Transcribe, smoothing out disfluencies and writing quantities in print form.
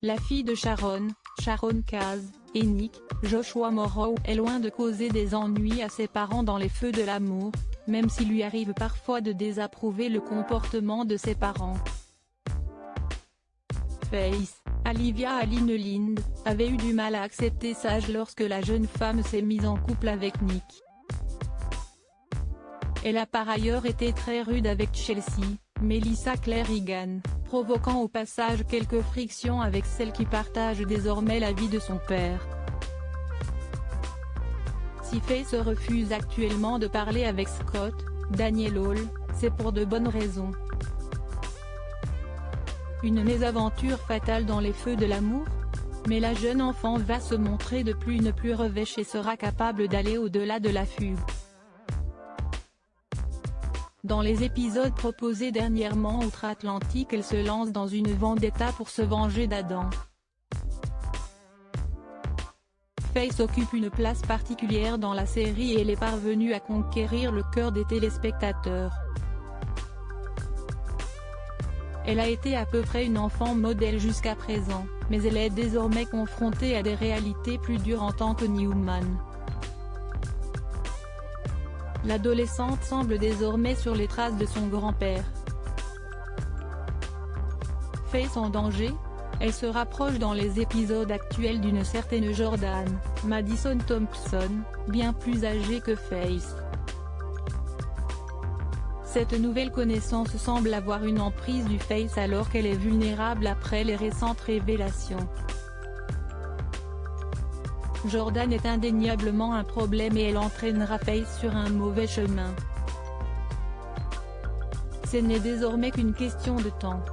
La fille de Sharon, Sharon Case, et Nick, Joshua Morrow, est loin de causer des ennuis à ses parents dans les feux de l'amour, même s'il lui arrive parfois de désapprouver le comportement de ses parents. Faith, Olivia Aline Lind, avait eu du mal à accepter Sage lorsque la jeune femme s'est mise en couple avec Nick. Elle a par ailleurs été très rude avec Chelsea, Melissa Claire Egan, provoquant au passage quelques frictions avec celle qui partage désormais la vie de son père. Si Faith se refuse actuellement de parler avec Scott, Daniel Hall, c'est pour de bonnes raisons. Une mésaventure fatale dans les feux de l'amour? Mais la jeune enfant va se montrer de plus en plus revêche et sera capable d'aller au-delà de la fugue. Dans les épisodes proposés dernièrement outre-Atlantique, elle se lance dans une vendetta pour se venger d'Adam. Faith occupe une place particulière dans la série et elle est parvenue à conquérir le cœur des téléspectateurs. Elle a été à peu près une enfant modèle jusqu'à présent, mais elle est désormais confrontée à des réalités plus dures en tant que Newman. L'adolescente semble désormais sur les traces de son grand-père. Faith en danger? Elle se rapproche dans les épisodes actuels d'une certaine Jordan, Madison Thompson, bien plus âgée que Faith. Cette nouvelle connaissance semble avoir une emprise du Faith alors qu'elle est vulnérable après les récentes révélations. Jordan est indéniablement un problème et elle entraînera Faith sur un mauvais chemin. Ce n'est désormais qu'une question de temps.